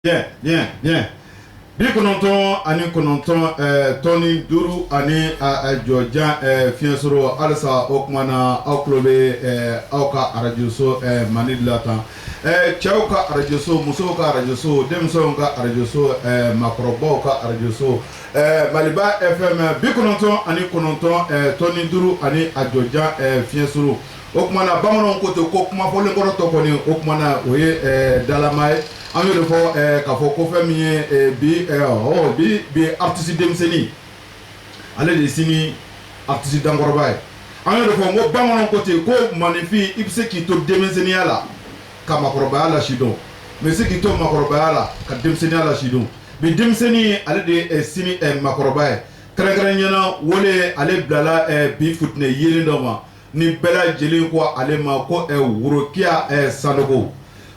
Bien, bien, bien. Bi kɔnɔntɔn ani kɔnɔntɔn tɔni duuru ani jɔjan fiɲɛ sɔrɔ halisa o kuma na aw tulo bɛ aw ka arajoso Mali de la tan cɛw ka arajoso musow ka arajoso denmisɛnw ka arajoso maakɔrɔbaw ka arajoso Maliba FM bi kɔnɔntɔn ani kɔnɔntɔn tɔni duuru ani jɔjan fiɲɛ sɔrɔ o kuma na bamananw ko ten ko kumafɔlen kɔrɔ tɔ kɔni o kuma na o ye dalama ye. An y'o de fɔ k'a fɔ ko fɛn min ye bi artiste denmisɛnnin ale de ye sini artiste dankɔrɔba ye. An y'o de fɔ n ko bamananw ko ten ko maninfin i bɛ se k'i to denmisɛnninya la ka maakɔrɔbaya lasidɔn mais se k'i to maakɔrɔbaya la ka denmisɛnninya lasidɔn bi denmisɛnnin ale de ye sini maakɔrɔba ye. Kɛrɛnkɛrɛnnenya wele ale bilala bi futinɛ yelen dɔ ma ni bɛɛ lajɛlen ko ale ma ko Worokiya Sanogo.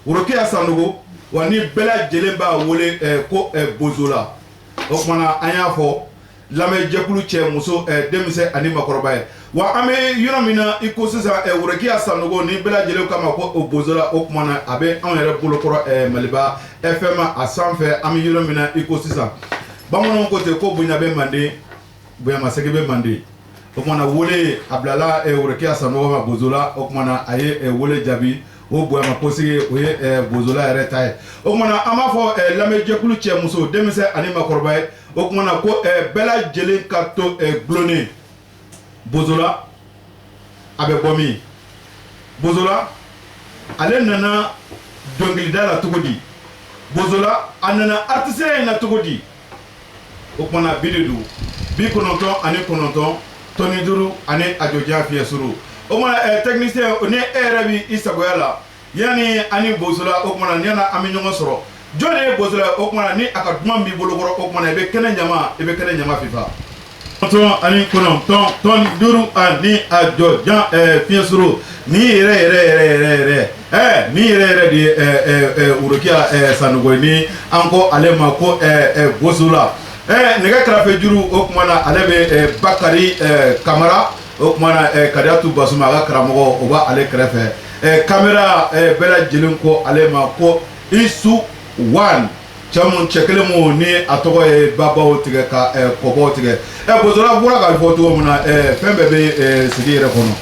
Worokiya Sanogo wa ni bɛɛ lajɛlen b'a wele ko Bozola. O kumana an y'a fɔ lamɛnjɛkulu cɛ muso denmisɛn ani maakɔrɔba ye. Wa an bɛ yɔrɔ min na i ko sisan Worokiya Sanogo ni bɛɛ lajɛlen kama ko Bozola o kumana a bɛ anw yɛrɛ bolokɔrɔ Maliba FM a sanfɛ an bɛ yɔrɔ min na i ko sisan. Bamananw ko ten ko bonya bɛ Manden bonya masegin bɛ Manden. O kumana wele a bilala Worokiya Sanogo ma Bozola o kumana a ye wele jaabi. O bonya posigi o ye Bozola yɛrɛ ta ye. O kumana an b'a fɔ lamɛnjɛkulu cɛ muso denmisɛn ani maakɔrɔba ye. O kumana ko bɛɛ lajɛlen ka to gulonnen Bozola a bɛ bɔ min? Bozola ale nana dɔnkilida la cogo di? Bozola a nana artisiya in na cogo di? O kumana bi de don bi kɔnɔntɔn ani kɔnɔntɔn tɔni duuru ani jɔjan fiɲɛ suru. O kumana technicien ni e yɛrɛ bi i sagoya la yani ani Bozola o kumana ni yana an bɛ ɲɔgɔn sɔrɔ jɔn de ye Bozola o kumana ni a ka duman b'i bolo kɔrɔ o kumana i bɛ kɛnɛ ɲama fifa. Kɔnɔntɔn ani kɔnɔntɔn tɔni duuru ani jɔjan fiɲɛ suru ni yɛrɛ ni yɛrɛ de ye Worokiya Sanogo ni an ko ale ma ko Bozola. Nɛgɛ kɛrɛfɛ juru o kumana ale bɛ Bakari Kamara. O kumana Kadiyatu Basuma a ka karamɔgɔ o b'a ale kɛrɛfɛ caméra bɛɛ lajɛlen ko ale ma ko Isu Wan cɛ kelen mun ni a tɔgɔ ye babaw tigɛ ka kɔbaw tigɛ. Bozola bɔra k'a fɔ cogo min na fɛn bɛɛ bɛ sigi yɛrɛ kɔnɔ.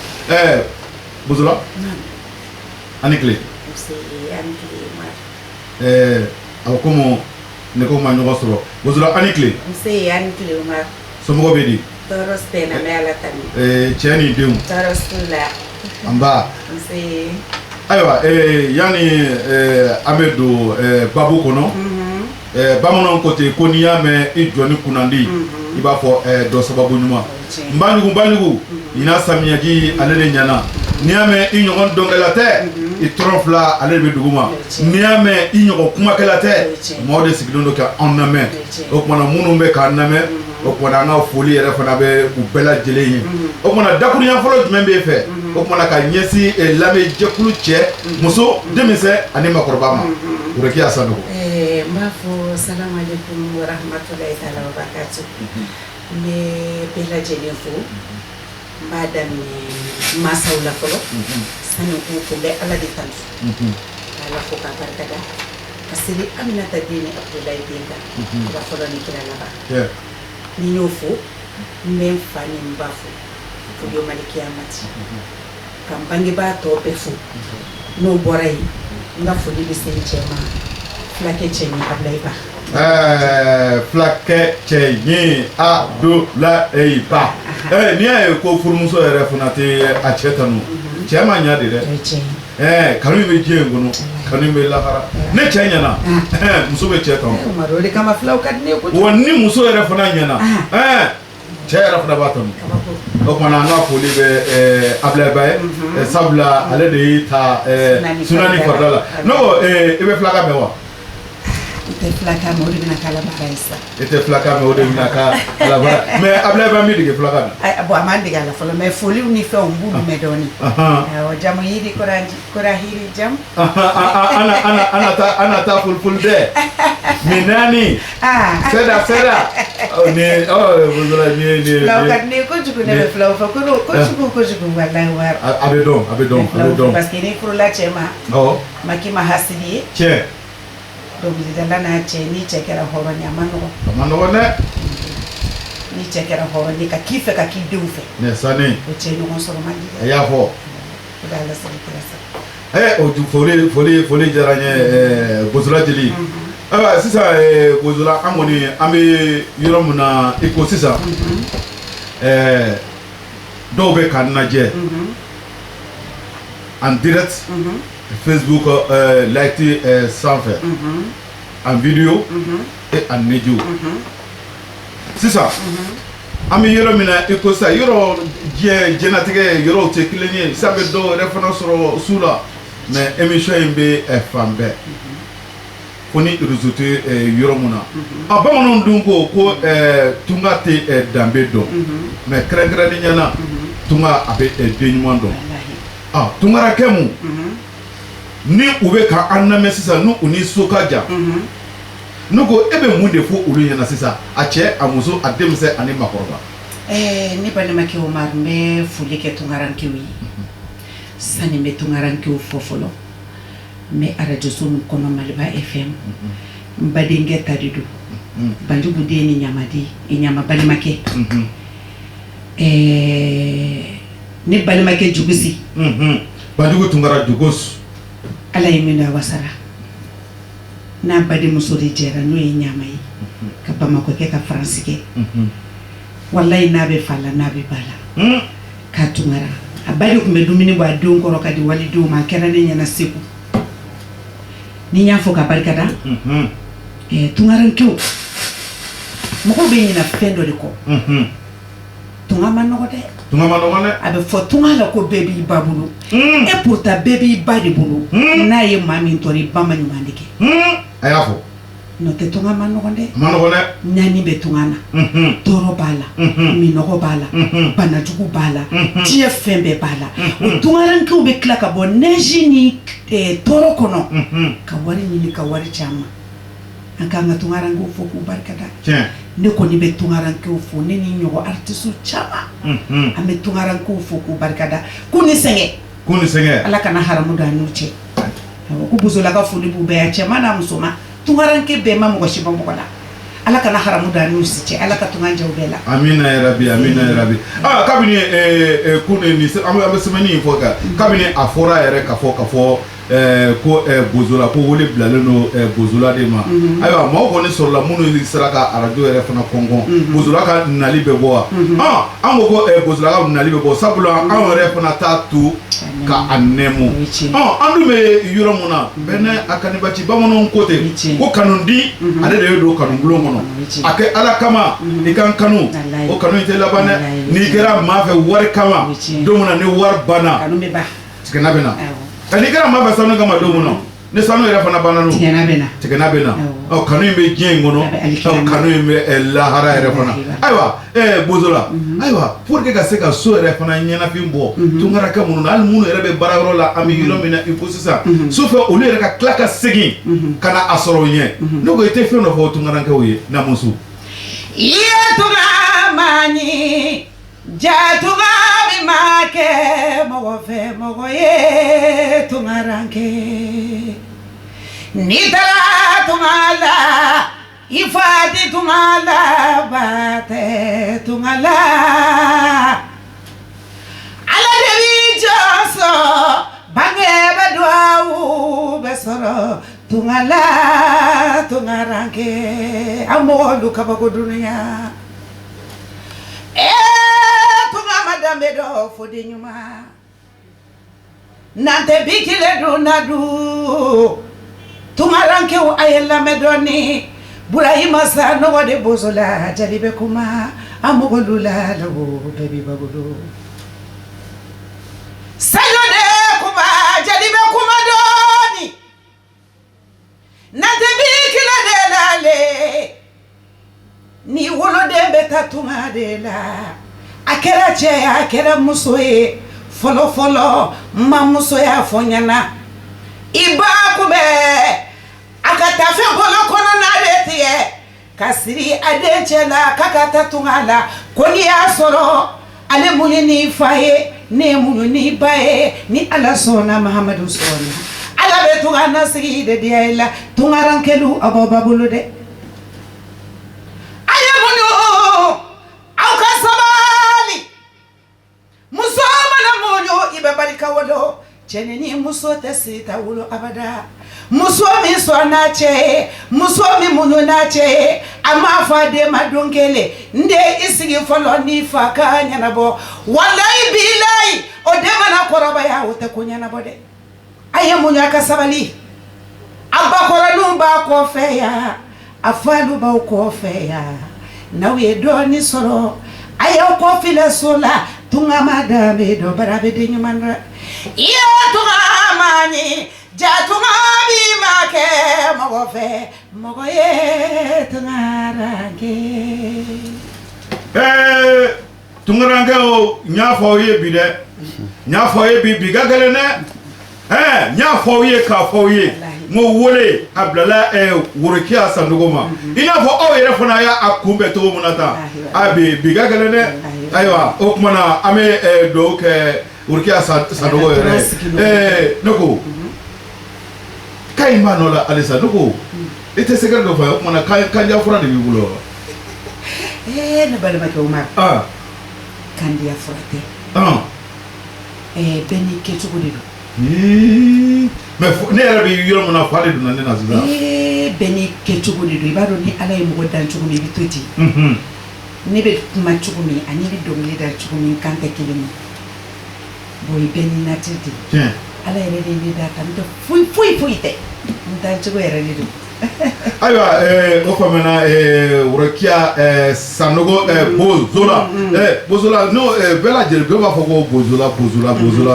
Bozola ani tile. A ko komi ne ko ma ɲɔgɔn sɔrɔ. Bozola ani tile. Somɔgɔw bɛ di? Toros tena me ala tani. Cɛ ni denw. Toros la. Anba. Ayiwa yani an bɛ don babu kɔnɔ. Bamananw ko ten ko n'i y'a mɛn i jɔ ni kunnandi i b'a fɔ dɔ sababu ɲuman. Nbaɲugu ɲina samiyaji ale de ɲɛna. N'i y'a mɛn i ɲɔgɔn dɔnkɛla tɛ i tɔrɔ fila ale de bɛ dugu ma. N'i y'a mɛn i ɲɔgɔn kumakɛla tɛ maaw de sigilen don ka anw lamɛn. O kumana minnu bɛ k'an lamɛn. O kumana an ka foli yɛrɛ fana bɛ u bɛɛ lajɛlen ye. O kumana dakurunya fɔlɔ jumɛn b'e fɛ? O kumana ka ɲɛsin lamɛnjɛkulu cɛ muso denmisɛn ani maakɔrɔba ma. Worokiya Sanogo. N b'a fɔ salamu aleykum wa rahmatulahi taala wa barakatu. N bɛ bɛɛ lajɛlen fo. N b'a daminɛ mansaw la fɔlɔ. Sani ko bɛ Ala de tanto. Ala fo k'a barikada. Ka seli Aminata den ni Abudulayi den kan. Ka fɔlɔ ni kira laban. Ni y'o fo n bɛ n fa ni n ba fo fo yomali kiyamati ka n bangebaa tɔ bɛɛ fo n'o bɔra yen n ka foli bɛ se n cɛ ma fulakɛ cɛɲi Abudulayi Ba. Fulakɛ cɛɲi Abudulayi Ba. N'i y'a ye ko furumuso yɛrɛ fana tɛ a cɛ tanu cɛ ma ɲa de dɛ. Kanu bɛ diɲɛ in kɔnɔ kanu bɛ lahara ne cɛ ɲɛna muso bɛ cɛ tanu. O de kama filaw ka di ne ye kojugu. Wa ni muso yɛrɛ fana ɲɛna cɛ yɛrɛ fana b'a tanu. O kumana an ka foli bɛ Abudulayi Ba ye sabula ale de y'i ta Sunani farida la. Ne ko i bɛ filakan mɛn wa? I tɛ filakan mɛn o de bɛna k'a la baara ye sisan. I tɛ filakan mɛn o de bɛna k'a la baara mais Abudulayi Ba min dege filakan na. Bon a ma dege a la fɔlɔ mais foliw ni fɛnw n b'olu mɛn dɔɔni. Jamu yiri kora hiri jam. Ana ta ful dɛ. Minani. Seda. Ni Bozola ni. Filaw ka di ne ye kojugu ne bɛ filaw fɛ kojugu walahi wari. A bɛ dɔn. Parce que ni furula cɛ ma. Ma k'i ma hasidi ye. Tiɲɛ. dɔnkilidala n'a cɛ ni cɛ kɛra hɔrɔn ye a ma nɔgɔn. A ma nɔgɔn dɛ. Ni cɛ kɛra hɔrɔn ye ka k'i fɛ ka k'i denw fɛ. Mais Sani. O cɛ ɲɔgɔn sɔrɔ man di dɛ. A y'a fɔ. O de Ala sago kira sago. O foli diyara n ye Bozola Jeli. Ayiwa sisan Bozola an kɔni an bɛ yɔrɔ min na i ko sisan dɔw bɛ k'an lajɛ en direct Facebook live sanfɛ en vidéo et en audio sisan an bɛ yɔrɔ min na i ko sisan yɔrɔ diɲɛlatigɛ yɔrɔw tɛ kelen ye sisan bɛ dɔw yɛrɛ fana sɔrɔ su la mais émission in bɛ fan bɛɛ fo ni réseau tɛ yɔrɔ min na bamananw dun ko tunga tɛ danbe dɔn mais kɛrɛnkɛrɛnnenya la tunga a bɛ den ɲuman dɔn tungarakɛ mun ni u bɛ k'an lamɛn sisan n'u ni so ka jan n'u ko e bɛ mun de fɔ olu ɲɛna sisan a cɛ a muso a denmisɛn ani makɔrɔba. Ne balimakɛ Omar n bɛ foli kɛ tungarankew ye sani n bɛ tungarankew fɔ fɔlɔ n bɛ radio so min kɔnɔ Maliba FM n badenkɛ ta de don Banjugu den ni Ɲamadi Ɲama balimakɛ ne balimakɛ Jugusi Banjugu Tunkara Jugosu Ala ye min a wasara n'a badenmuso de jɛra n'o ye Ɲama ye ka Bamakɔ kɛ ka Faransi kɛ wallahi n'a bɛ fa la n'a bɛ ba la k'a Tunkara a ba de tun bɛ dumuni bɔ a denw kɔrɔ ka di walidenw ma a kɛra ne ɲɛna Segu ni y'a fɔ ka barikada tungarankew mɔgɔw bɛ ɲinɛ fɛn dɔ de kɔ tunga ma nɔgɔ dɛ. Tunga ma nɔgɔ dɛ. A bɛ fɔ tunga la ko bɛɛ b'i ba bolo et pourtant bɛɛ b'i ba de bolo n'a ye maa min tɔɔrɔ i ba ma ɲuman de kɛ. A y'a fɔ. N'o tɛ tunga ma nɔgɔ dɛ. Ma nɔgɔ dɛ. Ɲani bɛ tunga na tɔɔrɔ b'a la minɔgɔ b'a la banajugu b'a la diɲɛ fɛn bɛɛ b'a la o tungarankew bɛ tila ka bɔ neige ni tɔɔrɔ kɔnɔ ka wari ɲini ka wari caman an k'an ka tungarankew fɔ k'u barikada. Tiɲɛ. Ne kɔni bɛ tungarankew fɔ ne ni ɲɔgɔn artistes caman an bɛ tungarankew fɔ k'u barikada k'u ni sɛgɛn. K'u ni sɛgɛn. Ala kana haramu don an n'u cɛ. Ko Bozola ka foli b'u bɛɛ ye cɛman n'a musoman tungaranke bɛɛ ma mɔgɔ si bɔ mɔgɔ la Ala kana haramu don an n'u si cɛ Ala ka tunga diya u bɛɛ la. Amina ya Rabbi amina ya Rabbi. Kabini ko ni an bɛ semaine in fɔ kan kabini a fɔra yɛrɛ ka fɔ ko Bozola ko wele bilalen don Bozola de ma ayiwa maaw kɔni sɔrɔla minnu sera ka radio yɛrɛ fana kɔnkɔn Bozola ka nali bɛ bɔ wa an ko Bozola ka nali bɛ bɔ sabula an yɛrɛ fana t'a to ka a nɛmu an dun bɛ yɔrɔ min na bɛɛ n'a a kanibaci bamananw ko ten ko kanundi ale de ye don kanubulon kɔnɔ a kɛ Ala kama i kan kanu o kanu in tɛ laban dɛ n'i kɛra maa fɛ wari kama don min na ni wari banna tigɛna bɛ na. N'i kɛra maa fɛ sanu kama don min na ni sanu yɛrɛ fana banna n'o tigɛna bɛ na kanu in bɛ diɲɛ in kɔnɔ kanu in bɛ lahara yɛrɛ fana ayiwa Bozola ayiwa pour que ka se ka so yɛrɛ fana ɲɛnafin bɔ tungarakɛ minnu na hali minnu yɛrɛ bɛ baarayɔrɔ la an bɛ yɔrɔ min na i ko sisan sufɛ olu yɛrɛ ka tila ka segin ka na a sɔrɔ o ɲɛ ne ko i tɛ fɛn dɔ fɔ tungarakɛw ye namusu. I ye tunga maɲi jatuga mi ma kɛ mɔgɔ fɛ mɔgɔ ye tungaranke ni taara tunga la i fa tɛ tunga la ba tɛ tunga la Ala de b'i jɔsɔ bange bɛ dugawu bɛ sɔrɔ tunga la tungaranke an mɔgɔlu kabako dunuya tunga madambe do fodi nyuma nante bikile do nadu tungarankew ayella medoni Burahima sa no de Bozola jalibe kuma amogolula lawo bebi bagudo sayode kuma jalibe kuma doni nante bikile de lale ni wolode beta tunga de la akera cɛ a kɛra muso ye fɔlɔ fɔlɔ ma muso y'a fɔ ɲɛna i ba kun bɛ a ka taa fɛn bolo kɔnɔ n'ale tigɛ ka siri a den cɛ la k'a ka taa tunga la ko n'i y'a sɔrɔ ale mun ni fa ye ne mun ni ba ye ni Ala sɔnna Mahamadu sɔnna Ala bɛ de tungana sigi de diaila tungaran kelu aboba bulu de ayamuno au kasabali muso mana monyo ibe barika wodo cheneni muso tesita wulo abada muso mi so nache muso mi munu nache ama fade madongele nde isigi folo ni faka nyanabo wallahi billahi o de mana koroba ya wote kunyana bode ayamuno akasabali abakora numba ko feya afalu ba ko feya nawe doni soro ayo ko file sola tunga madame do barabe de nyumandra iya tunga mani jatunga bi make mogo fe mogo ye tungarange tungarange o nyafo ye bi de nyafo ye bi gagale ne nyafo ye ka fo ye mo wole ablala wurikia sandugoma ina fo o yere fona ya akumbe to munata abi bi gagale ne aywa o kumana ame do ke wurikia sandugo yere noko kay manola alisa noko ite segar do fa kumana kanja fura de bibulo ne balma ko ma kandia furate beni ke chugudi mais ne yɛrɛ bɛ yɔrɔ min na fa de donna ne na sisan bɛɛ ni kɛcogo de don i b'a dɔn ni ala ye mɔgɔ dan cogo min i bɛ to ten ne bɛ kuma cogo min ani bɛ dɔnkili da cogo min kan tɛ kelen ye bon i bɛɛ ni nati ten ala yɛrɛ de ye ne da kan n tɛ foyi tɛ n dan cogo yɛrɛ de don ayiwa o faamuya worokiya sanogo bozola bozola no bɛɛ lajɛlen bɛɛ b'a fɔ ko bozola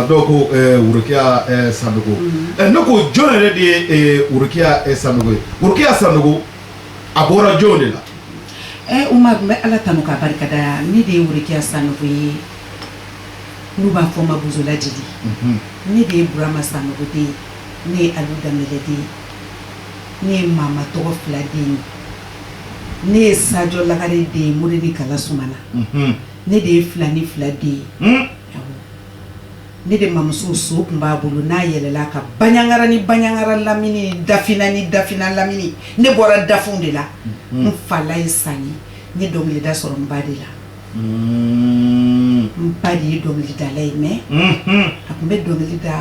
dɔw ko worokiya sanogo ne ko jɔn yɛrɛ de ye worokiya sanogo ye worokiya sanogo a bɔra jɔn de la Umar n bɛ ala tanu k'a barikada ne de ye worokiya sanogo ye n'u b'a fɔ ma bozola jeli ne de ye burama sanogo de ye ne ye alu danbɛlɛ de ye ne ye mama tɔgɔ fila den ye ne ye Sadio Lagare den ye Moreni Kala Sumana ne de ye filani fila den ye ne de mamuso so tun b'a bolo n'a yɛlɛla ka baɲangara ni baɲangara lamini dafina ni dafina lamini ne bɔra dafunw de la n fala ye san ye n ye dɔnkilida sɔrɔ n ba de la n ba de ye dɔnkilidala ye mais a tun bɛ dɔnkilida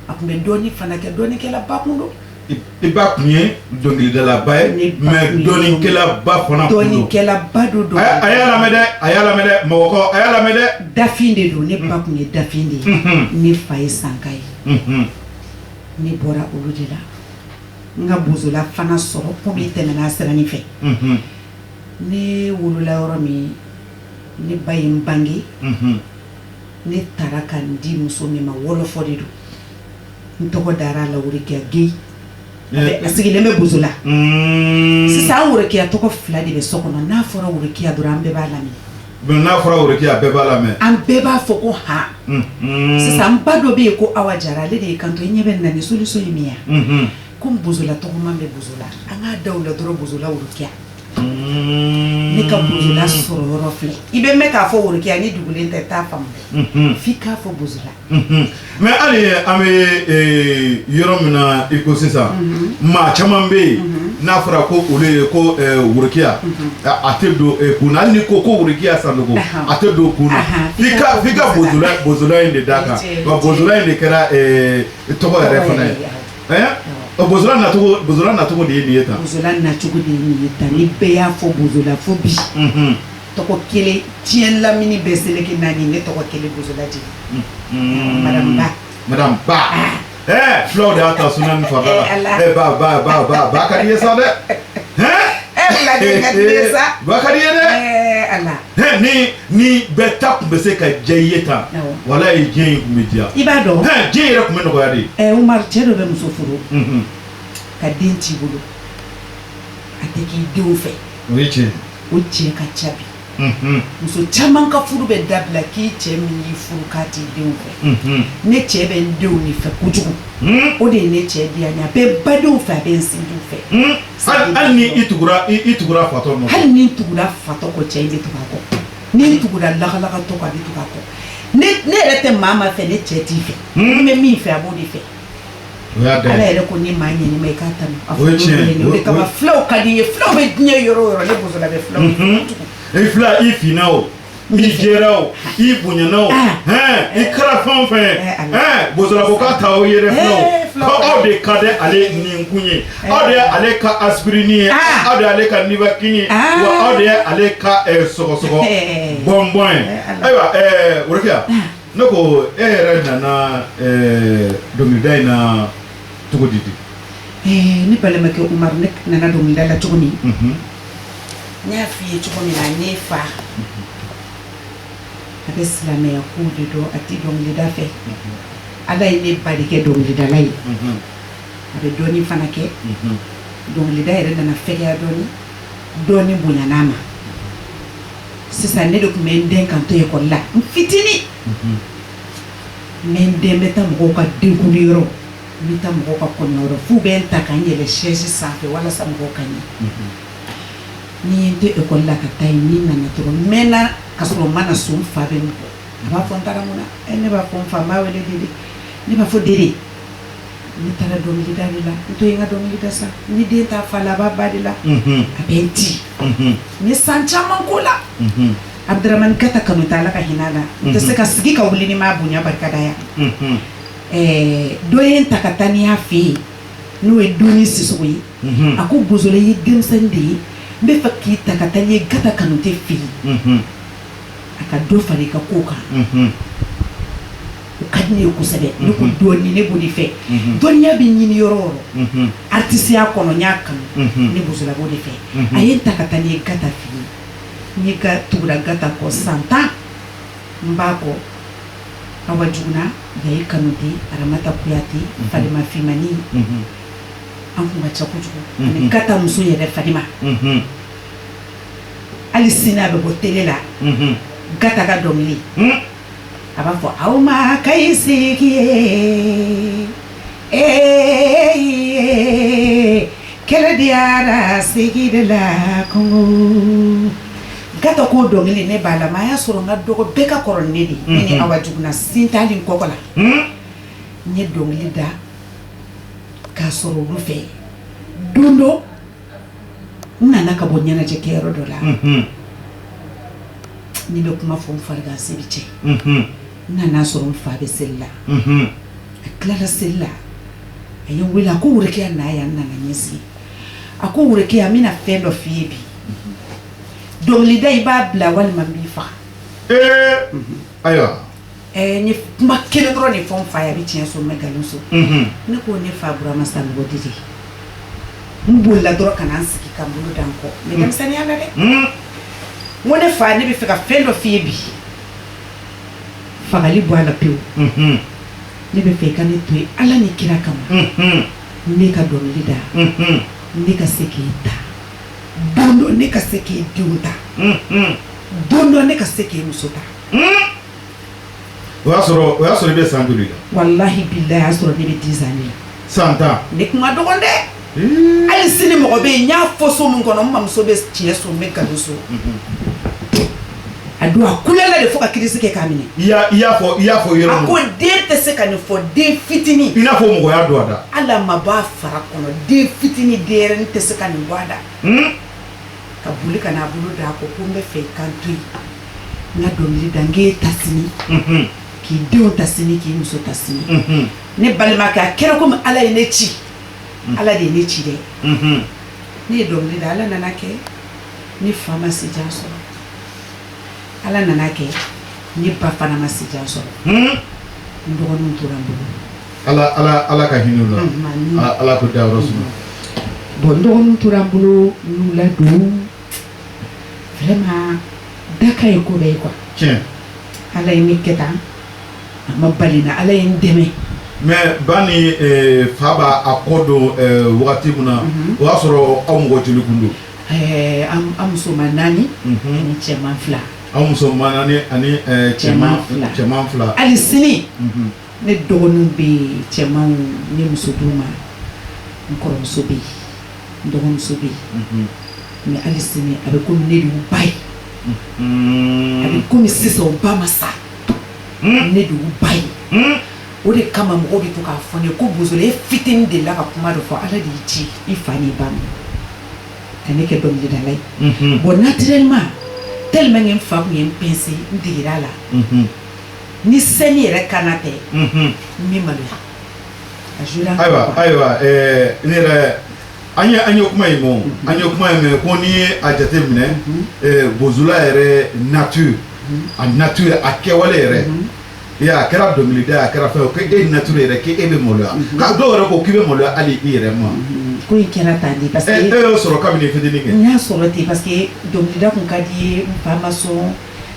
a tun bɛ dɔɔni fana kɛ dɔɔnikɛla ba kun don i ba kun ye dɔnkilidala ba ye mais dɔɔnikɛla ba fana kun don dɔɔnikɛla ba do don a y'a lamɛn dɛ mɔgɔkɔ a y'a lamɛn dɛ dafin de don ne ba kun ye dafin de ye ne fa ye sanka ye ne bɔra olu de la n ka bozola fana sɔrɔ komi tɛmɛna sirani fɛ ne wolola yɔrɔ min ne ba ye n bange ne taara ka n di muso min ma wɔlɔfɔ de don n tɔgɔ dara la worokiya Gueye a sigilen bɛ bozola sisan an worokiya tɔgɔ fila de bɛ so kɔnɔ n'a fɔra worokiya dɔrɔn an bɛɛ b'a lamɛn n'a fɔra worokiya bɛɛ b'a lamɛn an bɛɛ b'a fɔ ko han sisan ba dɔ bɛ yen ko Awa Jara ale de ye kanto i ɲɛ bɛ na ni solution ye min ye komi bozola tɔgɔman bɛ bozola an k'a da o la dɔrɔn bozola worokiya ne ka bozola sɔrɔ yɔrɔ filɛ i bɛ mɛn k'a fɔ worokiya ni dugulen tɛ t'a faamu f'i k'a fɔ bozola mais hali an bɛ yɔrɔ min na i ko sisan maa caman bɛ yen n'a fɔra ko olu ye ko worokiya a tɛ don kun na hali ni ko worokiya sanogo a tɛ don kun na f'i ka bozola in de d'a kan wa bozola in de kɛra tɔgɔ yɛrɛ fana ye bozola nacogo de ye nin ye tan bozola nacogo de ye nin ye tan ni bɛɛ y'a fɔ bozola fo bi tɔgɔ kelen tiɲɛ lamini bɛɛ seleke naani ne tɔgɔ kelen bozola jeli madame Ba fulaw de y'a ta sunan ni fada la ba ka di ye sa dɛ ba ka di ye dɛ ni bɛɛ ta tun bɛ se ka diya i ye tan wala ye diɲɛ in tun bɛ diya i b'a dɔn diɲɛ yɛrɛ tun bɛ nɔgɔya de Umar cɛ dɔ bɛ muso furu ka den t'i bolo a tɛ k'i denw fɛ o ye tiɲɛ o cɛ ka ca bi muso caman ka furu bɛ dabila k'i cɛ min y'i furu k'a t'i denw fɛ ne cɛ bɛ n denw de fɛ kojugu o de ye ne cɛ diya n ye a bɛ badenw fɛ a bɛ n sinjiw fɛ hali ni i tugura fatɔ nɔfɛ hali ni n tugura fatɔ kɔ cɛ in bɛ tugu a kɔ ni n tugura lakalakatɔ kɔ a bɛ tugu a kɔ ne yɛrɛ tɛ maa fɛ ne cɛ t'i fɛ n bɛ min fɛ a b'o de fɛ ala yɛrɛ ko ni maa ɲɛni ma i k'a tanu a fɔ o de kama filaw ka di ye filaw bɛ diɲɛ yɔrɔ o yɔrɔ ne bozola bɛ filaw i fila i finna o i jɛra o i bonyana o i kɛra fɛn o fɛn bozola ko k'a ta o yɛrɛ filaw ko aw de ka di ale ninkun ye aw de ye ale ka aspirini ye aw de ye ale ka nibakini ye wa aw de ye ale ka sɔgɔsɔgɔ bɔnbɔn ye ayiwa Worokiya ne ko e yɛrɛ nana dɔnkilida in na cogo di ne balimakɛ Umaru ne nana dɔnkilida la cogo min n y'a f'i ye cogo min na ne fa a bɛ silamɛya kow de dɔn a tɛ dɔnkilida fɛ ala ye ne ba de kɛ dɔnkilidala ye a bɛ dɔɔnin fana kɛ dɔnkilida yɛrɛ nana fɛgɛya dɔɔnin bonyana ma sisan ne de tun bɛ n den kan to ekɔli la n fitinin n den bɛ taa mɔgɔw ka denkuli yɔrɔ n bɛ taa mɔgɔw ka kɔɲɔyɔrɔ f'u bɛ n ta ka n yɛlɛ chaise sanfɛ walasa mɔgɔw ka ɲɛ ni n tɛ ekɔli la ka taa yen ni n nana dɔrɔn n mɛnna ka sɔrɔ n ma na so n fa bɛ n bɔ a b'a fɔ n taara mun na ne b'a fɔ n fa n b'a wele Dede ne b'a fɔ Dede ne taara dɔnkilida de la n to yen n ka dɔnkilida sa ni den t'a fa la a b'a ba de la a bɛ n ci n ye san caman k'o la Abdramani Kata kanu t'a la ka hinɛ a la n tɛ se ka sigi ka wuli ni m'a bonya barikada yan dɔ ye n ta ka taa ni y'a fɛ yen n'o ye Doni Sisoko ye a ko bozola ye denmisɛnnin de ye n bɛ fɛ k'i ta ka taa n'i ye Gata Kanute fɛ yen a ka dɔ fara i ka kow kan o ka di ne ye kosɛbɛ ne ko dɔɔnin ne b'o de fɛ dɔnniya bɛ ɲini yɔrɔ o yɔrɔ artisiya kɔnɔ n y'a kanu ne bozola b'o de fɛ a ye n ta ka taa n'i ye Gata fɛ yen n ye tugura Gata kɔ san 10 n b'a kɔ Awa Juguna Yayi Kanute Aramata Kuyate Falima Fimani an kun ka ca kojugu ani Gata muso yɛrɛ Falima hali sini a bɛ bɔ télé la Gata ka dɔnkili a b'a fɔ aw ma k'a sigi ye kɛlɛ diyara sigi de la Kongo Gata ko dɔnkili ne b'a la mais a y'a sɔrɔ n ka dɔgɔ bɛɛ ka kɔrɔ ne de ne ni Awa Juguna sin t'ali kɔkɔ la n ye dɔnkili da k'a sɔrɔ olu fɛ don dɔ n nana ka bɔ ɲɛnajɛ kɛyɔrɔ dɔ la ni bɛ kuma fɔ n farigan se bi cɛ n nana sɔrɔ n fa bɛ seli la a tilala seli la a ye n wele a ko Worokiya na yan n nana ɲɛsigi a ko Worokiya n bɛna fɛn dɔ f'i ye bi dɔnkilida i b'a bila walima n b'i faga ayiwa n ye kuma kelen dɔrɔn de fɔ n fa ye a bɛ tiɲɛ so n bɛ nkalon so ne ko ne fa Burama Sanogo Dede n bolila dɔrɔn ka na n sigi ka n bolo da n kɔ n bɛ denmisɛnniya la dɛ n ko ne fa ne bɛ fɛ ka fɛn dɔ f'i ye bi fagali bɔ a la pewu ne bɛ fɛ i ka ne to yen Ala ni kira kama ne ka dɔnkili da ne ka se k'i ta don dɔ ne ka se k'i denw ta don dɔ ne ka se k'i muso ta o y'a sɔrɔ i bɛ san joli la walahi bilahi a y'a sɔrɔ ne bɛ 10 ans la san 10 ne kun ka dɔgɔn dɛ hali sini mɔgɔ bɛ yen n y'a fɔ so min kɔnɔ n mamuso bɛ tiɲɛ so n bɛ nkalon so a don a kulela de fo ka kirisi kɛ k'a minɛ i y'a fɔ yɔrɔ a ko den tɛ se ka nin fɔ den fitinin i n'a fɔ mɔgɔya don a da hali a ma bɔ a fara kɔnɔ den fitinin denyɛrɛnin tɛ se ka nin bɔ a da ka boli ka n'a bolo da ko n bɛ fɛ i kan to yen n ka dɔnkili da n k'e ta sini k'i denw ta sini k'i muso ta sini ne balimakɛ a kɛra komi Ala ye ne ci Ala de ye ne ci dɛ ne ye dɔnkili da Ala nana kɛ ne fa ma se jan sɔrɔ Ala nana kɛ ne ba fana ma se jan sɔrɔ n dɔgɔninw tora n bolo Ala ka hinɛ u la Ala k'o dayɔrɔ suma bon n dɔgɔninw tora n bolo n y'u ladon vraiment Daka ye ko bɛɛ ye quoi tiɲɛ Ala ye ne kɛ tan a ma bali n na Ala ye n dɛmɛ mais ba ni fa b'a a kɔ don wagati min na o y'a sɔrɔ aw mɔgɔ joli kun don an musoman 4 ani cɛman 2 aw musoman 4 ani cɛman 2 hali sini ne dɔgɔninw bɛ yen cɛmanw ne muso d'u ma n kɔrɔmuso bɛ yen n dɔgɔmuso bɛ yen mais hali sini a bɛ komi ne de y'u ba ye a bɛ komi sisan u ba ma sa ne de y'u ba ye o de kama mɔgɔw bɛ to k'a fɔ ne ko bozola e fitinin de la ka kuma dɔ fɔ ala de y'i ci i fa n'i ba ma ka ne kɛ dɔnkilidala ye bon naturellement tellement que n fa kun ye n pince n degera a la ni sɛni yɛrɛ kana tɛ n bɛ maloya a jouera ayiwa ne yɛrɛ an ye kuma in mɔ an ye kuma in mɛ ko n'i ye a jate minɛ bozola yɛrɛ nature a nature a kɛwale yɛrɛ a kɛra dɔnkilida a kɛra fɛn o k'e nature yɛrɛ k'e bɛ maloya ka dɔw yɛrɛ ko k'i bɛ maloya hali i yɛrɛ ma ko in kɛra tan de parce que e y'o sɔrɔ kabini fitinin kɛ n y'a sɔrɔ ten parce que dɔnkilida kun ka di ye n fa ma sɔn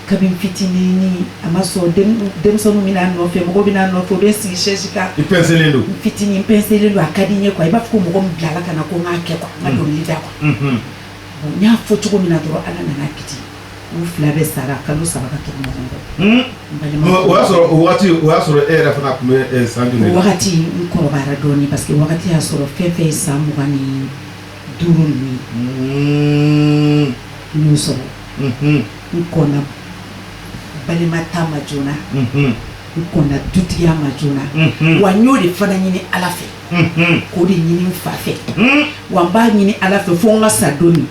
kabini fitinin a ma sɔn denmisɛnninw bɛna nɔfɛ mɔgɔw bɛna nɔfɛ o bɛ sigi chaise kan i pincelen don fitinin pincelen don a ka di n ye quoi i b'a fɔ ko mɔgɔ min bilala ka na ko n k'a kɛ quoi n ka dɔnkilida quoi bon n y'a fɔ cogo min na dɔrɔn ala nana kiti u fila bɛ sara kalo 3 ka tugu ɲɔgɔn kɔ o y'a sɔrɔ e yɛrɛ fana tun bɛ san joli o wagati n kɔrɔbayara dɔɔnin parce que wagati y'a sɔrɔ fɛn fɛn ye san 25 ninnu ye n y'o sɔrɔ n kɔnna balimata ma joona n kɔnna dutigiya ma joona wa n y'o de fana ɲini ala fɛ k'o de ɲini n fa fɛ wa n b'a ɲini ala fɛ fo n ka sa don min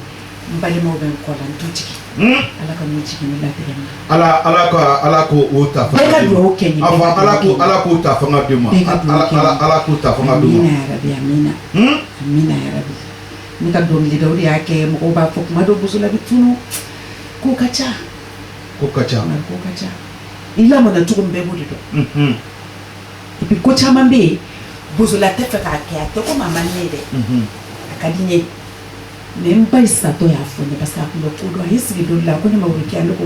n balimaw bɛ n kɔ la n dutigi ala ka n'o jigin ne latigɛ ma ala ko o ta fanga bɛɛ ka duwawu kɛ n ye ala k'o ta fanga d'u ma ala k'o ta fanga d'u ma amina yarabi amina yarabi ne ka dɔnkilida o de y'a kɛ mɔgɔw b'a fɔ kuma dɔ bozola bɛ tunu ko ka ca i lamɔna cogo min bɛɛ b'o de dɔn et puis ko caman bɛ yen bozola tɛ fɛ k'a kɛ a tɛ komi a man di ne ye dɛ a ka di n ye mais n ba satɔ y'a fɔ ne parce que a tun bɛ ko dɔn a y'i sigi dɔ la ko ne ma wuli kɛ ne ko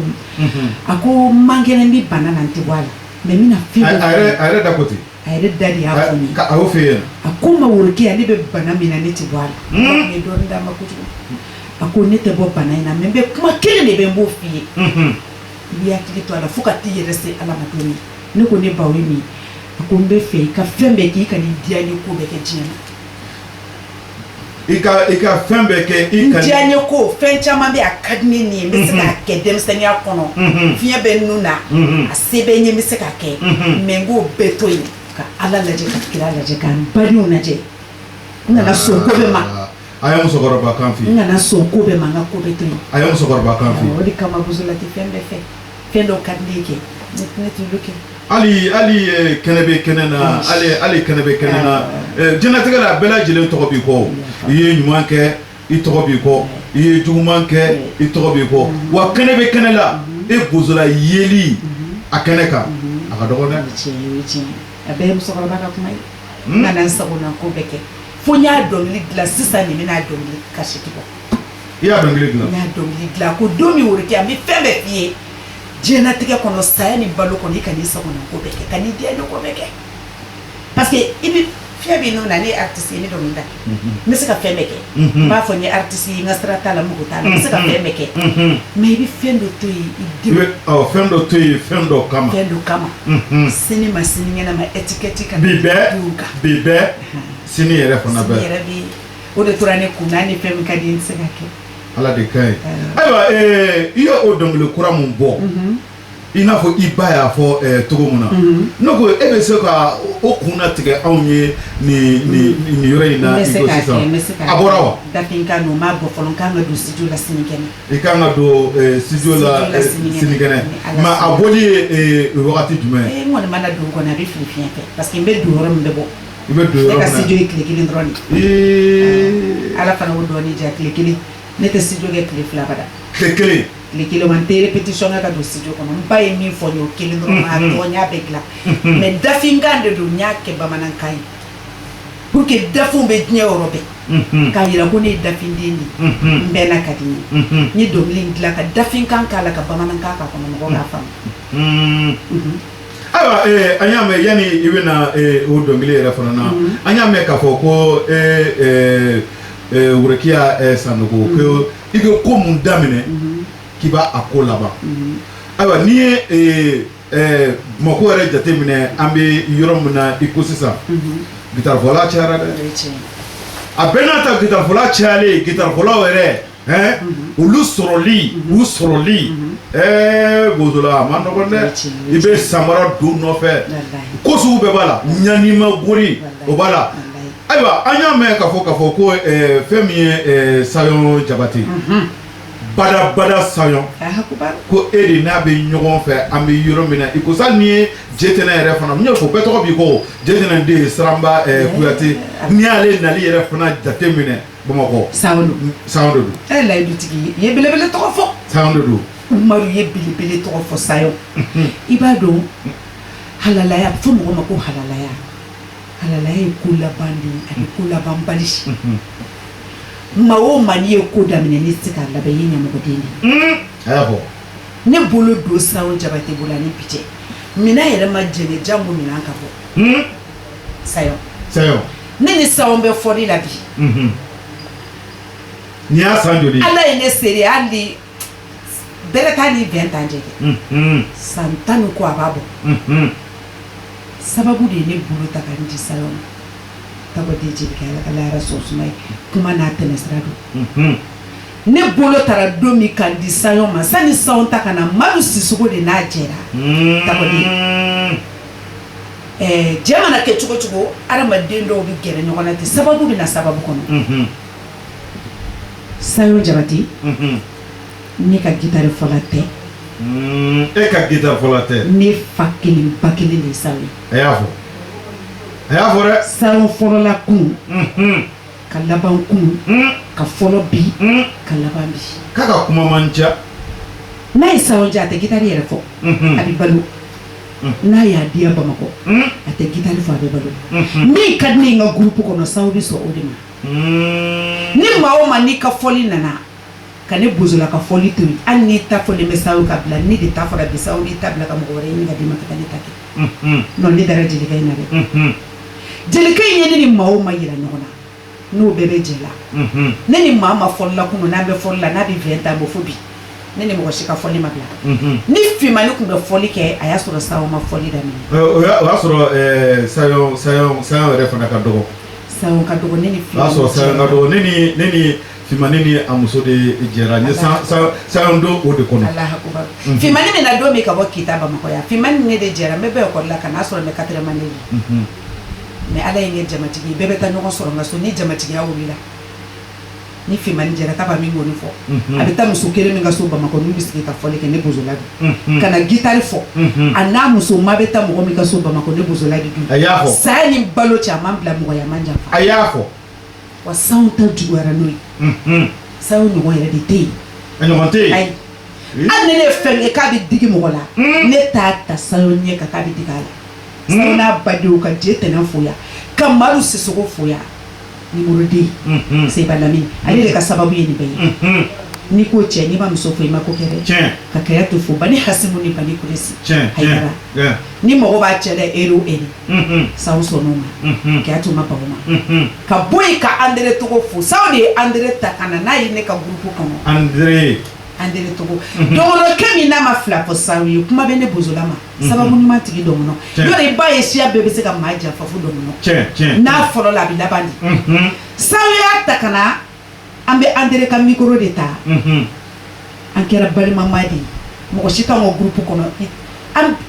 a ko man kɛnɛ n bɛ bana na n tɛ bɔ a la mais n bɛna fɛn dɔ a yɛrɛ da ko ten a yɛrɛ da de y'a fɔ ne ye a y'o f'e ɲɛna a ko ma wuli kɛ ne bɛ bana min na ne tɛ bɔ a la ne ye dɔɔnin d'a ma kojugu a ko ne tɛ bɔ bana in na mais n bɛ kuma kelen de bɛ n b'o f'i ye i b'i hakili to a la fo ka t'i yɛrɛ se ala ma don min ne ko ne ba o ye min a ko n bɛ fɛ i ka fɛn bɛɛ kɛ i ka nin diya n ye ko bɛɛ kɛ diɲɛ na i ka fɛn bɛɛ kɛ i ka diya n ye ko fɛn caman bɛ a ka di ne nin ye n bɛ se k'a kɛ denmisɛnniya kɔnɔ fiɲɛ bɛ n nun na a se bɛ n ye n bɛ se k'a kɛ mais n k'o bɛɛ to yen ka ala lajɛ ka kira lajɛ ka n badenw lajɛ n kana sɔn ko bɛɛ ma a ye musokɔrɔba kan f'i ye n kana sɔn ko bɛɛ ma n ka ko bɛɛ to yen a ye musokɔrɔba kan f'i ye o de kama bozola tɛ fɛn bɛɛ fɛ fɛn dɔw ka di ne kɛ ne t'olu kɛ hali kɛnɛ bɛ kɛnɛ na hali kɛnɛ bɛ kɛnɛ na diɲɛlatigɛ la bɛɛ lajɛlen tɔgɔ b'i kɔ i ye ɲuman kɛ i tɔgɔ b'i kɔ i ye juguman kɛ i tɔgɔ b'i kɔ wa kɛnɛ bɛ kɛnɛ la e bozola yeli a kɛnɛ kan a ka dɔgɔ dɛ. o ye tiɲɛ a bɛɛ ye musokɔrɔba ka kuma ye n kana n sagona ko bɛɛ kɛ fo n y'a dɔnkili dilan sisan de n bɛna dɔnkili kasiti bɔ i y'a dɔnkili dilan n y'a dɔnkili dilan ko don min woro kɛ an bɛ fɛn bɛɛ f'i ye diɲɛlatigɛ kɔnɔ saya ni balo kɔnɔ i ka n'i sagona ko bɛɛ kɛ ka n'i diya ni ko bɛɛ kɛ parce que i bɛ fɛn bɛ nun na ne ye artiste ye ne dɔnkilida n bɛ se ka fɛn bɛɛ kɛ n b'a fɔ n ye artiste ye n ka sira t'a la mugu t'a la n bɛ se ka fɛn bɛɛ kɛ mais i bɛ fɛn dɔ to yen i denw fɛn dɔ to yen fɛn dɔ kama sini ma sini ɲɛnama étiquette ka bi bɛɛ sini yɛrɛ fana bɛɛ sini yɛrɛ bɛ o de tora ne kun n'a ni fɛn min ka di n tɛ se ka kɛ ala de ka ɲi ayiwa i ye o dɔnkili kura mun bɔ i n'a fɔ i ba y'a fɔ cogo min na ne ko e bɛ se ka o kun latigɛ anw ye nin yɔrɔ in na i ko sisan a bɔra wa. Dafinkan n'o m'a bɔ fɔlɔ n kan ka don studio la sini kɛnɛ. i kan ka don studio la sini kɛnɛ mais a bɔli ye wagati jumɛn. n kɔni mana don kɔni a bɛ fili fiɲɛ fɛ parce que n bɛ don yɔrɔ min bɛ bɔ. i bɛ don yɔrɔ min na ne ka studio ye tile 1 dɔrɔn de. ala fana y'o dɔɔnin diya tile 1 ne tɛ studio kɛ tile 2 abada. tile 1. tile 1 man tɛ répétition kɛ ka don studio kɔnɔ n ba ye min fɔ n ye o 1 dɔrɔn a tɔ n y'a bɛɛ dilan mais dafinkan de don n y'a kɛ bamanankan ye pour que dafinw bɛ diɲɛ yɔrɔ bɛɛ k'a yira ko ne ye dafinden de n bɛɛ n'a ka di n ye n ye dɔnkili in dilan ka dafinkan k'a la ka bamanankan k'a kɔnɔ mɔgɔw k'a faamu. ayiwa an y'a mɛn yanni i bɛna o dɔnkili yɛrɛ fana na an y'a mɛn k'a fɔ ko Worokiya Sanogo ko i bɛ ko mun daminɛ k'i b'a ko laban ayiwa n'i ye Bamakɔ yɛrɛ jateminɛ an bɛ yɔrɔ min na i ko sisan gitarifɔla cayara dɛ a bɛɛ n'a ta gitarifɔla cayalen gitarifɔlaw yɛrɛ olu sɔrɔli u sɔrɔli bozola a ma nɔgɔn dɛ i bɛ samara don nɔfɛ ko sugu bɛɛ b'a la ɲanima gori o b'a la ayiwa an y'a mɛn k'a fɔ ko fɛn min ye Sayon Jabate bada Sayon ko e de n'a bɛ ɲɔgɔn fɛ an bɛ yɔrɔ min na i ko sa ni ye Jetɛnɛ yɛrɛ fana n y'o fɔ bɛɛ tɔgɔ b'i ko Jetɛnɛ den Saraba Kuyate n'i y'ale nali yɛrɛ fana jate minɛ Bamakɔ Sayon de don layidutigi ye belebele tɔgɔ fɔ Sayon de don Umaru ye belebele tɔgɔ fɔ Sayon i b'a dɔn halalaya a bɛ fɔ mɔgɔ ma ko halalaya ye ko laban de ye ani ko laban bali maa o maa n'i ye ko daminɛ n'i tɛ se k'a laban i ye ɲɛmɔgɔden de a y'a fɔ ne bolo don Sayon Jabate bolo ani bi cɛ minɛn yɛrɛ ma jɛngɛ jango minɛn ka bɔ Sayon ne ni Sayon bɛ fɔli la bi n'i y'a san joli Ala ye ne seere hali bɛrɛ t'a ni 20 ans jɛgɛ san 10 ni kɔ a b'a bɔ sababu de ye ne bolo ta ka n di Sayon ma tabɔden jelikɛ Ala ka lahara sɔn suma ye kuma n'a tɛmɛsira don ne bolo taara don min ka n di Sayon ma sani Sayon ta ka na Madu Sisoko de n'a jɛra tabɔden jɛ mana kɛ cogo cogo adamaden dɔw bɛ gɛrɛ ɲɔgɔn na ten sababu bɛ na sababu kɔnɔ Sayon Jabate ne ka gitari fɔla tɛ e ka gitari fɔla tɛ ne fa kelen ba kelen de ye Sayon a y'a fɔ dɛ Sayon fɔlɔla kun ka laban kun ka fɔlɔ bi ka laban bi k'a ka kuma man ca n'a ye Sayon diya a tɛ gitari yɛrɛ fɔ a bɛ balo n'a y'a diya Bamakɔ a tɛ gitari fɔ a bɛ balo min ka di ne ye n ka groupe kɔnɔ Sayon bɛ sɔn o de ma ni maa o maa n'i ka fɔli nana ka ne bozola ka fɔli to yen hali n'i ta fɔlen bɛ Sayon ka bila ni de ta fɔra bi Sayon b'i ta bila ka mɔgɔ wɛrɛ ɲini ka d'i ma ka taa ne ta kɛ non ne dara jelikɛ in na dɛ jelikɛ in ye ne ni maa o maa yira ɲɔgɔn na n'o bɛɛ bɛ jɛ la ne ni maa ma fɔli la kunun n'an bɛ fɔli la n'a bɛ 20 ans bɔ fo bi ne ni mɔgɔ si ka fɔli ma bila ni Fimani tun bɛ fɔli kɛ a y'a sɔrɔ Sayon ma fɔli daminɛ o y'a sɔrɔ Sayon yɛrɛ fana ka dɔgɔ Sayon ka dɔgɔ ne ni Fimani o y'a sɔrɔ Sayon ka dɔgɔ ne ni Fimani ni a muso de jɛra n ye Sayon don o de kɔnɔ Alahu akubar Fimani min na don min ka bɔ Kita Bamakɔ yan Fimani ne de jɛra n bɛ bɛɛ ekɔli la ka n'a sɔrɔ n bɛ 4e année la mais Ala ye n kɛ jamatigi bɛɛ bɛ taa ɲɔgɔn sɔrɔ n ka so ni jamatigiya wulila ni Fimani jɛra k'a b'a min kɔni fɔ a bɛ taa muso kelen min ka so Bamakɔ n'u bɛ sigi ka fɔli kɛ ne bozola don ka na gitari fɔ a n'a muso ma bɛ taa mɔgɔ min ka so Bamakɔ ne bozola de dun a y'a fɔ saya ni balo cɛ a man bila mɔgɔya man janfa a y'a fɔ wa Sayon ta juguyara n'o ye Sayon ɲɔgɔn yɛrɛ de tɛ yen a ɲɔgɔn tɛ yen ayi hali ni ne ye fɛn kɛ k'a bɛ digi mɔgɔ la ne t'a ta Sayon ɲɛ kan k'a bɛ digi a la Sayon n'a badenw ka Jetɛnɛ foya ka Madu Sisoko foya numéro 2 Seba Lamini ale de ka sababu ye nin bɛɛ ye n'i ko cɛ n'i ma muso fɔ i ma ko kɛ dɛ ka kɛya to fo Bani Hasimu ni Bani Kuresi Hayidara ni mɔgɔ b'a cɛ dɛ eri o eri Sayon sɔnn'o ma kɛya to ma ban o ma ka bɔ yen ka Andere Togo fo Sayon de ye Andere ta ka na n'a ye ne ka groupe kɔnɔ Andere Togo dɔgɔnɔkɛ min n'a ma fila fɔ Sayon ye kuma bɛ ne bozola ma sababu ɲuman tigi dɔgɔnɔ yɔrɔ i b'a ye siya bɛɛ bɛ se ka maa janfa fo dɔgɔnɔ n'a fɔlɔ la a bɛ laban de Sayon y'a ta ka na an bɛ Andere ka micro de ta an kɛra balimama de ye mɔgɔ si t'anw ka groupe kɔnɔ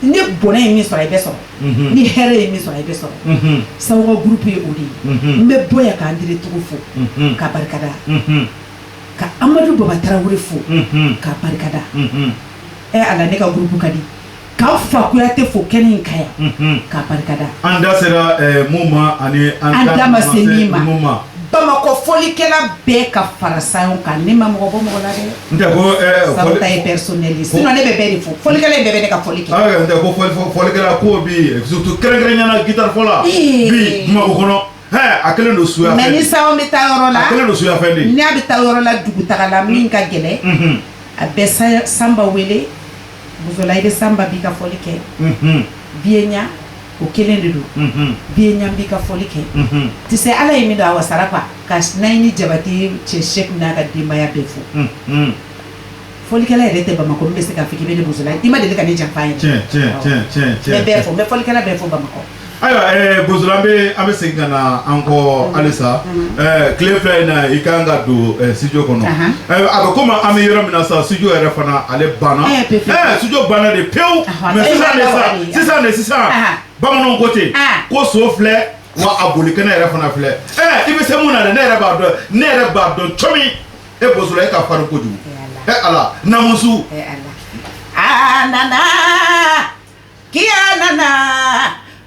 ni bɔnɛ ye min sɔrɔ i bɛ sɔrɔ ni hɛrɛ ye min sɔrɔ i bɛ sɔrɔ Sayon ka groupe ye o de ye n bɛ bɔ yan ka Andere Togo fo ka barikada ka Amadu Baba Tarawele fo ka barikada Ala ne ka groupe ka di k'an fa Kuyate fo kɛnɛ in ka yan ka barikada an da sera mun ma ani an da ma se min ma Bamakɔ fɔlikɛla bɛɛ ka fara Sayon kan ne ma mɔgɔ bɔ mɔgɔ la dɛ n tɛ ko Sayon ta ye personnel ye sinon ne bɛ bɛɛ de fo fɔlikɛla in bɛɛ bɛ ne ka fɔli kɛ n tɛ ko fɔlikɛla ko bi surtout kɛrɛnkɛrɛnnenya gitari fɔla bi Bamakɔ kɔnɔ a kelen don suya fɛn mais ni Sayon bɛ taa yɔrɔ la a kelen don suya fɛn de n'a bɛ taa yɔrɔ la dugutaga la min ka gɛlɛn a bɛ Samba wele bozola i bɛ Samba b'i ka fɔli kɛ Bienya o kelen de don Bienya b'i ka fɔli kɛ tu sais Ala ye min don a wasara quoi ka Nayini Jabate cɛ Cheikh n'a ka denbaya bɛɛ fo fɔlikɛla yɛrɛ tɛ Bamakɔ min bɛ se k'a fɔ k'i bɛ ne bozola i ma deli ka ne janfa ye tiɲɛ mais bɛɛ fɔ n bɛ fɔlikɛla bɛɛ fɔ Bamakɔ ayiwa bozolambe an bɛ segin ka na an kɔ halisa tile fila in na i kan ka don studio kɔnɔ a bɛ komi an bɛ yɔrɔ min na sa studio yɛrɛ fana ale banna studio banna de pewu mais sisan bamananw ko ten ko so filɛ wa a bolikɛnɛ yɛrɛ fana filɛ i bɛ se mun na dɛ ne yɛrɛ b'a dɔn comi e bozola e ka farin kojugu ala namusu nana kia nana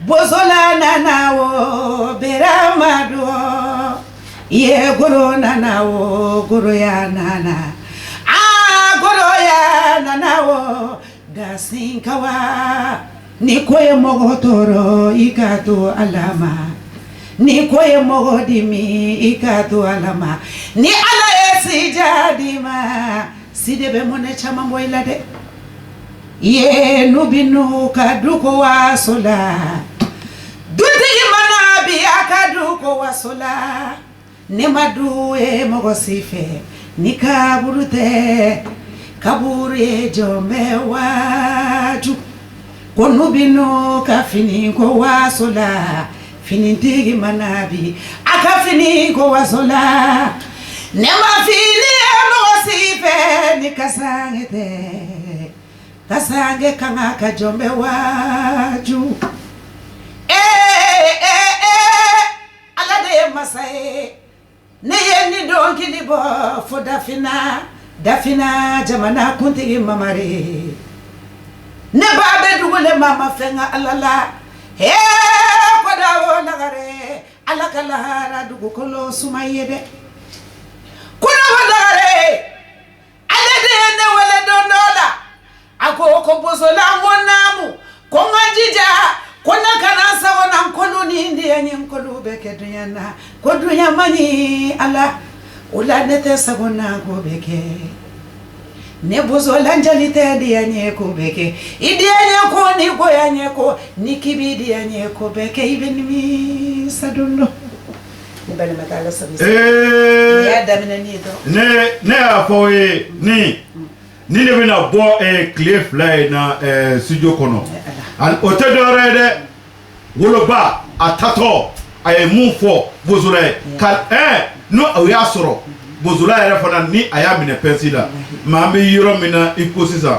bozola nana wo beramado ye goro nana wo goro ya nana goro ya nana wo dasinkawa ni koye mogo toro ikato alama ni koye mogo dimi ikato alama ni ala esi jadima sidebe mone chama moila de ye nubinu kaduko wasola duti imana biya kaduko wasola ne madu mogo sife ni kaburute kabure jombe waju konubinu kafini ko wasola fini tigi manabi akafini ko wasola ne mafini mogo sife ni kasangete kasange kanga kajombe waju alade masae ne yeni donki libo fo dafina jamana kuntigi mamare ne babe dugule mama fenga alala kodawo lagare alakala dugu kolo sumayede kuna wadare alade ne wala dondola ako ko bozola wonamu ko ngajija ko nakana sawona kono ni ndiye nyin ko lube ke dunyana ko dunya mani ala ula nete sabona ko beke ne bozola njalite ndiye nye ko beke idiye nye ko ni ko yanye ko nikibidi yanye ko beke ibeni mi sadundo ni bale matala sabi ya damina ni do ne afoye ni ne bɛna bɔ tile fila in na studio kɔnɔ o tɛ dɔwɛrɛ ye dɛ woloba a tatɔ a ye mun fɔ bozola ye ka n'o o y'a sɔrɔ bozola yɛrɛ fana ni a y'a minɛ pɛnsi la mais an bɛ yɔrɔ min na i ko sisan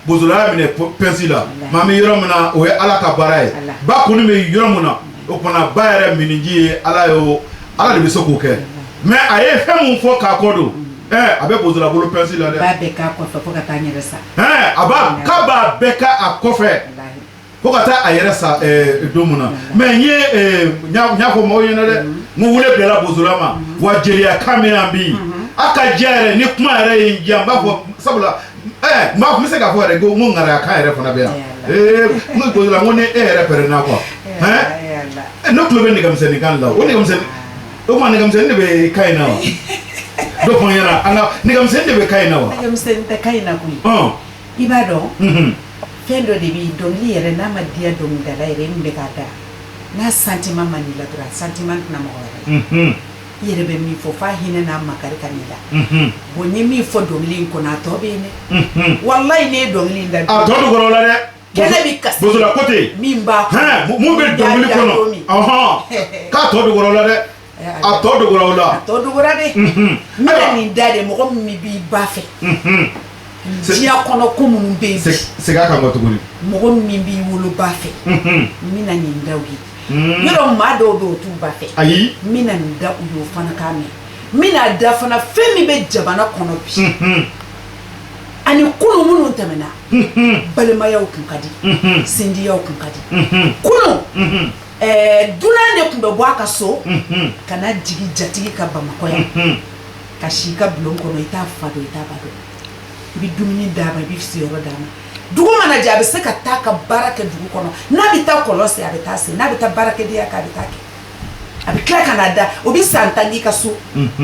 bozola y'a minɛ pɛnsi la mais an bɛ yɔrɔ min na o ye ala ka baara ye ba kɔni bɛ yɔrɔ min na o kumana ba yɛrɛ miniji ye ala de bɛ se k'o kɛ mais a ye fɛn mun fɔ k'a kɔ don a bɛ bozola bolo pɛnsi la dɛ. Ba bɛ k'a kɔfɛ fo ka taa n yɛrɛ sa. K'a b'a bɛɛ kɛ a kɔfɛ fo ka taa a yɛrɛ sa don mun na mais n ye n y'a fɔ mɔgɔw ɲɛna dɛ n ko wele bilala bozola ma wa jeliya kan min yan bi a ka diya yɛrɛ ni kuma yɛrɛ ye n diya n b'a fɔ sabula n bɛ se k'a fɔ yɛrɛ ko n ko ŋariya kan yɛrɛ fana bɛ yan n ko bozola n ko ni e yɛrɛ pɛrɛnna quoi ne tulo bɛ nɛgɛmisɛnnin kan la o nɛgɛmisɛnnin o kuma nɛgɛmisɛnnin de bɛ kan in na wa. Do ko yara anga nigam sende be kayna wa nigam sende kayna kuy iba dɔn fɛn dɔ de bi dɔnkili yɛrɛ n'a ma diya dɔnkilidala yɛrɛ min bɛ k'a da n'a sentiment man di la dɔrɔn sentiment tɛna mɔgɔ wɛrɛ i yɛrɛ bɛ min fɔ f'a hinɛ n'a makari ka n'i la bon n ye min fɔ dɔnkili in kɔnɔ a tɔ bɛ yen dɛ wallahi ne ye dɔnkili in da a tɔ dugukɔrɔ la dɛ kɛnɛ bi kasi bozola côté min b'a kɔnɔ mun bɛ dɔnkili kɔnɔ k'a tɔ dugukɔrɔ la dɛ a tɔ dugukɔrɔ o la a tɔ dugukɔrɔ de n bɛna nin da de mɔgɔ min b'i ba fɛ diɲɛ kɔnɔ ko minnu bɛ yen segin a kan kɔ tuguni mɔgɔ min b'i wolo ba fɛ n bɛna nin da u ye yɔrɔ maa dɔw bɛ o t'u ba fɛ ayi n bɛna nin da u ye o fana k'a mɛn n bɛna da fana fɛn min bɛ jamana kɔnɔ bi ani kunun minnu tɛmɛna balimayaw tun ka di sindiyaw tun ka di kunun dunan de tun bɛ bɔ a ka so ka na jigi jatigi ka Bamakɔ yan ka si ka bulon kɔnɔ i t'a fa dɔn i t'a ba dɔn i bɛ dumuni d'a ma i bɛ siyɔrɔ d'a ma dugu mana jɛ a bɛ se ka taa ka baara kɛ dugu kɔnɔ n'a bɛ taa kɔlɔn sen a bɛ taa sen n'a bɛ taa baarakɛdenya kɛ a bɛ taa kɛ a bɛ tila ka na da o bɛ san 10 k'i ka so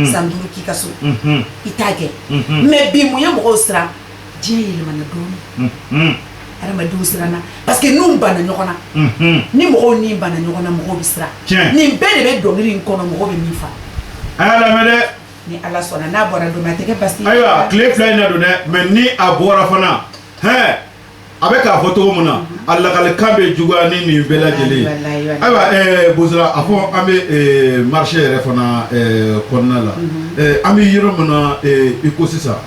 san 5 k'i ka so i t'a kɛ mais bi mun ye mɔgɔw siran diɲɛ yɛlɛmana dɔɔnin adamadenw siranna parce que n'u banna ɲɔgɔn na ni mɔgɔw ni banna ɲɔgɔn na mɔgɔw bɛ siran nin bɛɛ de bɛ dɔnkili in kɔnɔ mɔgɔw bɛ min fa a y'a lamɛn dɛ ni ala sɔnna n'a bɔra don min a tɛ kɛ basi ye ayiwa tile fila in na don dɛ mais ni a bɔra fana a bɛ k'a fɔ cogo min na alla kale kambe jugani ni bela jeli aywa bozra afo ambe marché yɛrɛ fana kɔnɔna la an bɛ yɔrɔ min na i ko sisan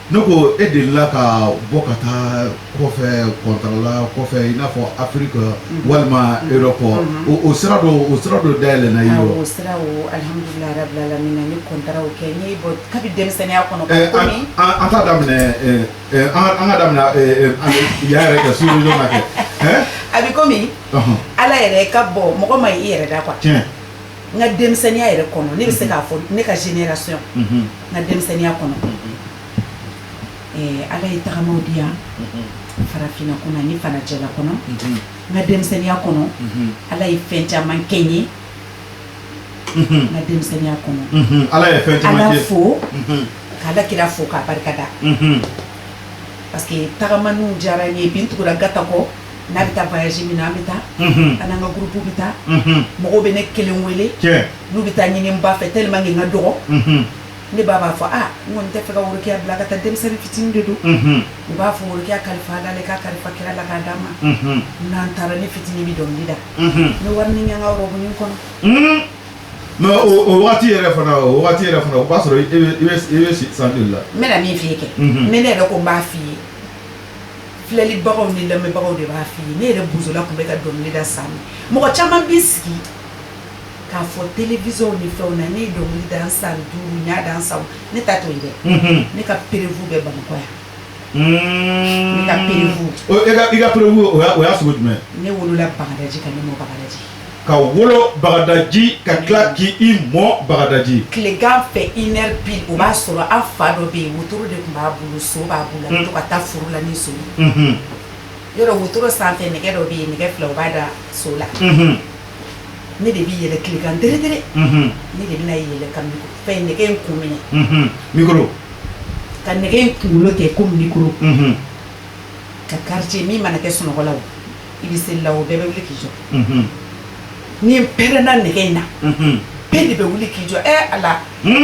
ne ko e delila ka bɔ ka taa kɔfɛ kɔntarala kɔfɛ i n'a fɔ Afrique walima Europe o sira dɔ dayɛlɛnna i yɔrɔ. O sira o alhamdulilayi rabbil alamin ne kɔntara o kɛ n ye bɔ kabi denmisɛnninya kɔnɔ komi an t'a daminɛ an ka daminɛ yan yɛrɛ kɛ suru jɔ ma kɛ a bɛ komi ala yɛrɛ ka bɔ mɔgɔ ma i yɛrɛ da quoi tiɲɛ n ka denmisɛnninya yɛrɛ kɔnɔ ne bɛ se k'a fɔ ne ka génération n ka denmisɛnninya kɔnɔ ala ye tagamaw di yan farafinna kɔnɔ ani fanajɛla kɔnɔ n ka denmisɛnninya kɔnɔ ala ye fɛn caman kɛ n ye n ka denmisɛnninya kɔnɔ ala ye fɛn caman kɛ ala fo k'ala kira fo k'a barika da parce que tagamaniw diyara n ye bi n tugura gata kɔ n'a bɛ taa voyage min na an bɛ taa an n'an ka groupe bɛ taa mɔgɔw bɛ ne kelen wele n'u bɛ taa ɲini n ba fɛ tellement que n ka dɔgɔ ne b'a fɔ n kɔni tɛ fɛ ka worokiya bila ka taa denmisɛnnin fitinin de don u b'a fɔ worokiya kalifa ala le k'a kalifa kira la k'a d'a ma n'an taara ne fitinin bɛ dɔnkili da ne wari ni ɲanga rɔbunin kɔnɔ mais o waati yɛrɛ fana o b'a sɔrɔ i bɛ santé la n bɛna min f'i ye kɛ ne yɛrɛ ko n b'a f'i ye filɛlibagaw ni lamɛnbagaw de b'a f'i ye ne yɛrɛ buzola tun bɛ ka dɔnkili da san mɔgɔ caman b'i sigi k'a fɔ télévision ni fɛnw na ne ye dɔnkili da n san 5 n y'a da n san ne ta t'o ye dɛ ne ka prévu bɛ Bamakɔ yan ne ka prévu i ka prévu o y'a sogo jumɛn ne wolola Bagadaji ka ne mɔ Bagadaji ka wolo Bagadaji ka tila k'i mɔ Bagadaji tilegan fɛ 1 heure pile o b'a sɔrɔ an fa dɔ bɛ yen wotoro de tun b'a bolo so b'a bolo a bɛ to ka taa foro la ni so ye yɔrɔ wotoro sanfɛ nɛgɛ dɔ bɛ yen nɛgɛ fila o b'a da so la ne de bɛ yɛlɛ tilegan dere dere ne de bɛna yɛlɛ ka fɛn nɛgɛ in kun minɛ micro ka nɛgɛ in kunkolo kɛ komi micro ka quartier min mana kɛ sunɔgɔ la o i bɛ seli la o bɛɛ bɛ wuli k'i jɔ ni n pɛrɛnna nɛgɛ in na bɛɛ de bɛ wuli k'i jɔ ala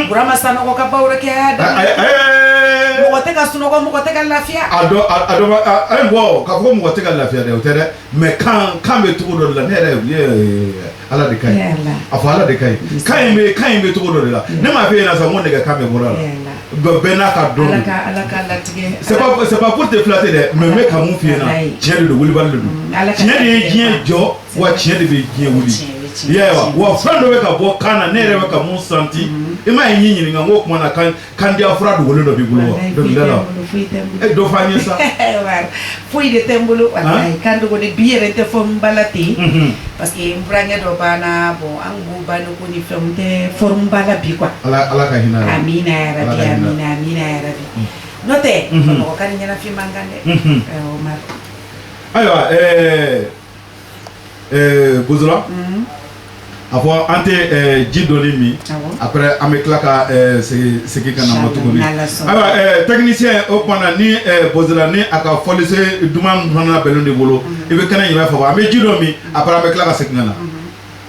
Burama Sanɔgɔ ka baw kɛ y'a da mɔgɔ tɛ ka sunɔgɔ mɔgɔ tɛ ka lafiya a dɔ bɔ k'a fɔ mɔgɔ tɛ ka lafiya dɛ o tɛ dɛ mais kan bɛ cogo dɔ de la ne yɛrɛ ala de ka ɲi a fɔ ala de ka ɲi kan in bɛ cogo dɔ de la ne m'a fɔ e ɲɛna sa n ko nɛgɛ kan bɛ bɔra la bɛɛ n'a ka dɔn ala ka latigɛ c'est pas pour te flatter dɛ mais n bɛ ka mun f'i ɲɛna tiɲɛ de don wulibali de don tiɲɛ de ye diɲɛ jɔ wa tiɲɛ de bɛ diɲɛ wuli wa fɛn dɔ bɛ ka bɔ kan na ne yɛrɛ bɛ ka mun santi i m'a ye ɲi ɲininka n ko kuma na kan diya fura dogolen dɔ b'i bolo wa dɔnkilida la dɔ f'an ye sa foyi de tɛ n bolo walayi kan dogolen bi yɛrɛ tɛ fɔ n ba la ten parce que n burankɛ dɔ banna bon an ko banni ko ni fɛnw tɛ fɔr n ba la bi quoi ala ka hinɛ la amina yarabi amina yarabi n'o tɛ mɔgɔ ka ni ɲɛnafin man kan dɛ Omar ayiwa Bozola a fɔ an tɛ ji dɔɔni min après an bɛ tila ka segin ka na mɔ tuguni ayiwa technicien o tuma na ni Bozola ni a ka fɔlisen duman fana bɛnnen de bolo i bɛ kɛnɛ ɲɛfɛ fɔ an bɛ ji dɔ min après an bɛ tila ka segin ka na.